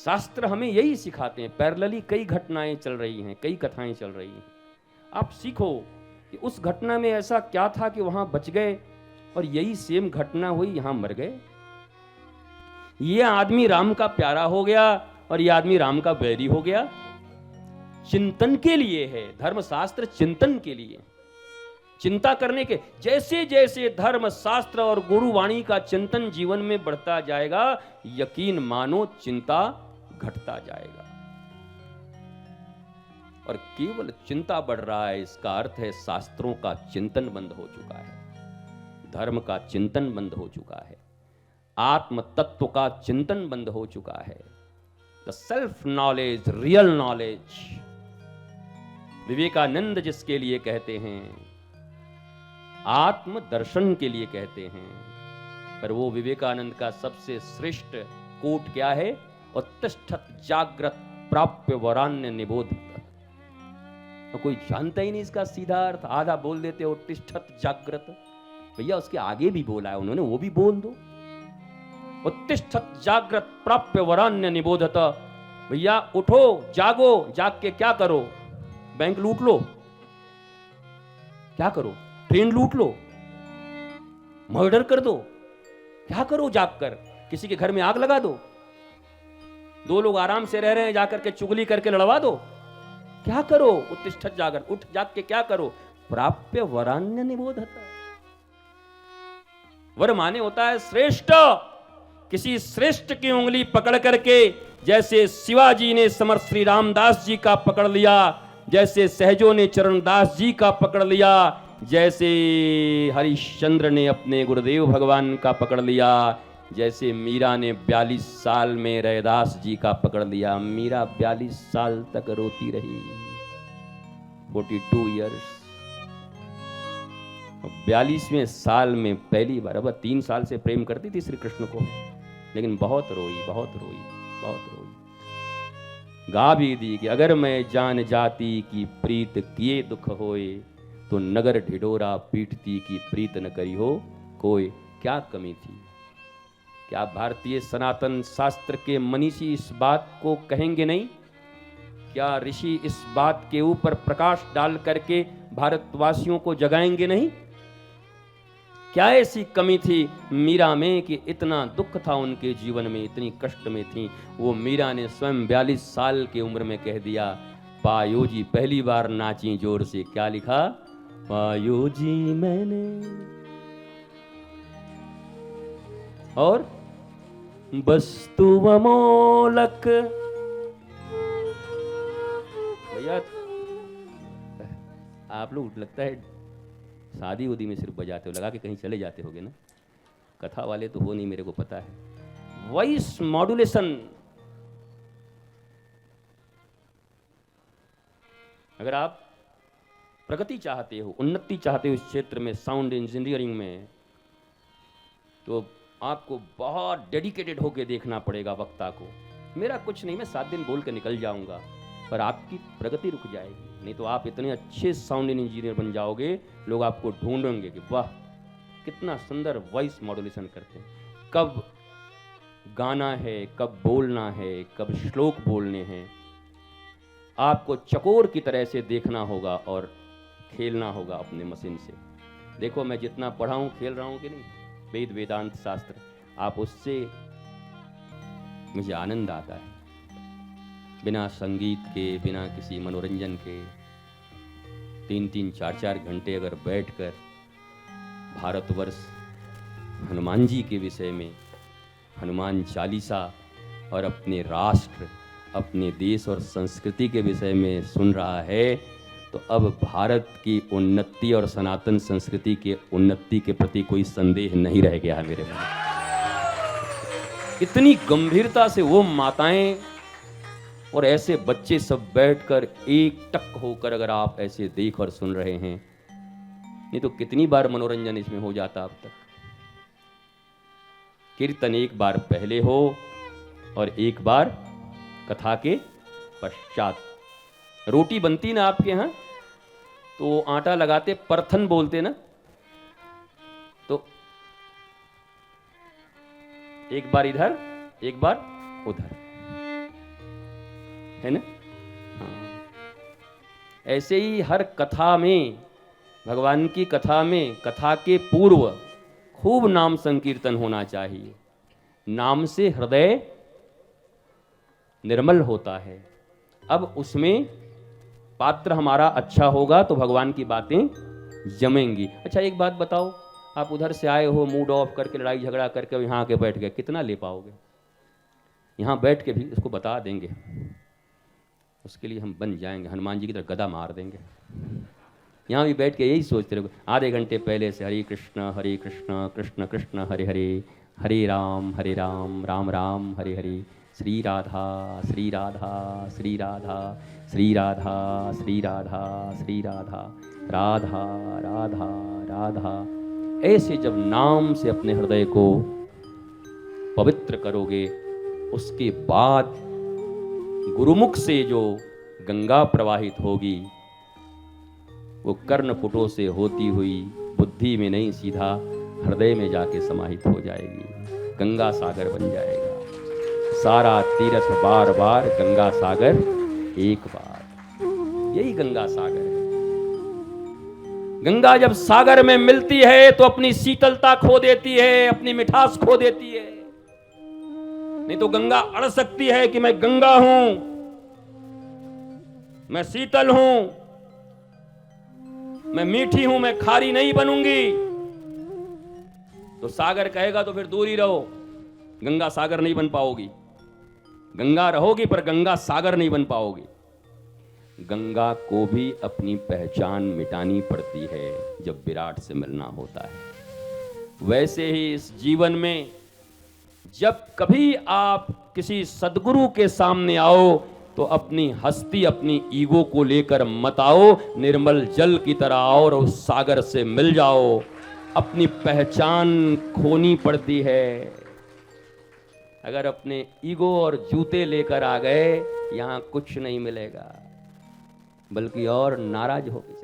शास्त्र हमें यही सिखाते हैं। पैरेलली कई घटनाएं चल रही हैं, कई कथाएं चल रही हैं। आप सीखो कि उस घटना में ऐसा क्या था कि वहां बच गए, और यही सेम घटना हुई, यहां मर गए। ये आदमी राम का प्यारा हो गया और ये आदमी राम का बैरी हो गया। चिंतन के लिए है धर्मशास्त्र, चिंतन के लिए, चिंता करने के। जैसे जैसे धर्म शास्त्र और गुरुवाणी का चिंतन जीवन में बढ़ता जाएगा, यकीन मानो चिंता घटता जाएगा। और केवल चिंता बढ़ रहा है, इसका अर्थ है शास्त्रों का चिंतन बंद हो चुका है, धर्म का चिंतन बंद हो चुका है, आत्म तत्व का चिंतन बंद हो चुका है। The self knowledge, real knowledge, Vivekananda जिसके लिए कहते हैं, आत्म दर्शन के लिए कहते हैं। पर वो विवेकानंद का सबसे श्रेष्ठ कोट क्या है? उत्तिष्ठत जागृत प्राप्य वरान्य निबोध। तो कोई जानता ही नहीं इसका सीधा अर्थ, आधा बोल देते उत्तिष्ठत जागृत। भैया उसके आगे भी बोला है उन्होंने, वो भी बोल दो। उत्तिष्ठत जागृत प्राप्य वरान्य निबोधत। भैया उठो, जागो, जाग के क्या करो? बैंक लूट लो, क्या करो? ट्रेन लूट लो, मर्डर कर दो, क्या करो जागकर? किसी के घर में आग लगा दो, दो लोग आराम से रह रहे हैं जाकर के चुगली करके लड़वा दो, क्या करो? उत्तिष्ठत जागर, उठ जाग के क्या करो? प्राप्य वरान्य निबोधत। वर माने होता है श्रेष्ठ। किसी श्रेष्ठ की उंगली पकड़ करके, जैसे शिवाजी ने समर्थ श्री रामदास जी का पकड़ लिया, जैसे सहजों ने चरणदास जी का पकड़ लिया, जैसे हरिश्चंद्र ने अपने गुरुदेव भगवान का पकड़ लिया, जैसे मीरा ने 42 साल में रैदास जी का पकड़ लिया। मीरा 42 साल तक रोती रही, 42 इयर्स। 42वें साल में पहली बार, अब 3 साल से प्रेम करती थी श्री कृष्ण को, लेकिन बहुत रोई, बहुत रोई, बहुत रोई। गा भी दी कि अगर मैं जान जाती कि प्रीत किए दुख होए, तो नगर ढिढोरा पीटती की प्रीत न करी हो कोई। क्या कमी थी? क्या भारतीय सनातन शास्त्र के मनीषी इस बात को कहेंगे नहीं? क्या ऋषि इस बात के ऊपर प्रकाश डाल करके भारतवासियों को जगाएंगे नहीं? क्या ऐसी कमी थी मीरा में कि इतना दुख था उनके जीवन में, इतनी कष्ट में थी? वो मीरा ने स्वयं 42 साल की उम्र में कह दिया, पायो जी पहली बार नाची जोर से। क्या लिखा? पायो जी मैंने, और वस्तु अमोलक। भैया आप लोग लगता है शादी उदी में सिर्फ बजाते हो, लगा के कहीं चले जाते होगे ना। कथा वाले तो हो नहीं, मेरे को पता है। वॉइस मॉड्यूलेशन, अगर आप प्रगति चाहते हो, उन्नति चाहते हो इस क्षेत्र में, साउंड इंजीनियरिंग में, तो आपको बहुत डेडिकेटेड होकर देखना पड़ेगा वक्ता को। मेरा कुछ नहीं, मैं 7 दिन बोल के निकल जाऊंगा, पर आपकी प्रगति रुक जाएगी। नहीं तो आप इतने अच्छे साउंड इंजीनियर बन जाओगे, लोग आपको ढूंढेंगे कि वाह कितना सुंदर वॉइस मॉड्यूलेशन करते हैं। कब गाना है, कब बोलना है, कब श्लोक बोलने हैं, आपको चकोर की तरह से देखना होगा और खेलना होगा अपने मशीन से। देखो मैं जितना पढ़ा हूं, खेल रहा हूं कि नहीं, वेद वेदांत शास्त्र, आप उससे मुझे आनंद आता है। बिना संगीत के, बिना किसी मनोरंजन के 3-3, 4-4 घंटे अगर बैठकर भारतवर्ष, हनुमान जी के विषय में, हनुमान चालीसा और अपने राष्ट्र, अपने देश और संस्कृति के विषय में सुन रहा है, तो अब भारत की उन्नति और सनातन संस्कृति के उन्नति के प्रति कोई संदेह नहीं रह गया है मेरे मन। इतनी गंभीरता से वो माताएं और ऐसे बच्चे सब बैठकर एक टक होकर अगर आप ऐसे देख और सुन रहे हैं, नहीं तो कितनी बार मनोरंजन इसमें हो जाता अब तक। कीर्तन एक बार पहले हो और एक बार कथा के पश्चात। रोटी बनती ना आपके यहाँ, तो आटा लगाते परथन बोलते ना, तो एक बार इधर एक बार उधर, है ना? हाँ। ऐसे ही हर कथा में, भगवान की कथा में, कथा के पूर्व खूब नाम संकीर्तन होना चाहिए। नाम से हृदय निर्मल होता है। अब उसमें पात्र हमारा अच्छा होगा तो भगवान की बातें जमेंगी। अच्छा एक बात बताओ, आप उधर से आए हो मूड ऑफ करके, लड़ाई झगड़ा करके यहाँ आके बैठ गए, कितना ले पाओगे? यहाँ बैठ के भी उसको बता देंगे, उसके लिए हम बन जाएंगे, हनुमान जी की तरह गदा मार देंगे। यहाँ भी बैठ के यही सोचते रहो, आधे घंटे पहले से हरे कृष्ण कृष्ण कृष्ण हरे हरे, हरे राम राम राम हरे हरे, श्री राधा श्री राधा श्री राधा श्री राधा श्री राधा श्री राधा, राधा राधा राधा। ऐसे जब नाम से अपने हृदय को पवित्र करोगे, उसके बाद गुरुमुख से जो गंगा प्रवाहित होगी वो कर्णपुटों से होती हुई बुद्धि में नहीं, सीधा हृदय में जाके समाहित हो जाएगी, गंगा सागर बन जाएगा। सारा तीर्थ बार बार, गंगा सागर एक बार, यही गंगा सागर है। गंगा जब सागर में मिलती है तो अपनी शीतलता खो देती है, अपनी मिठास खो देती है। नहीं तो गंगा अड़ सकती है कि मैं गंगा हूं, मैं शीतल हूं, मैं मीठी हूं, मैं खारी नहीं बनूंगी। तो सागर कहेगा तो फिर दूर ही रहो, गंगा सागर नहीं बन पाओगी। गंगा रहोगी पर गंगा सागर नहीं बन पाओगी। गंगा को भी अपनी पहचान मिटानी पड़ती है जब विराट से मिलना होता है। वैसे ही इस जीवन में जब कभी आप किसी सद्गुरु के सामने आओ तो अपनी हस्ती, अपनी ईगो को लेकर मत आओ, निर्मल जल की तरह आओ और उस सागर से मिल जाओ। अपनी पहचान खोनी पड़ती है। अगर अपने ईगो और जूते लेकर आ गए, यहाँ कुछ नहीं मिलेगा, बल्कि और नाराज होगे।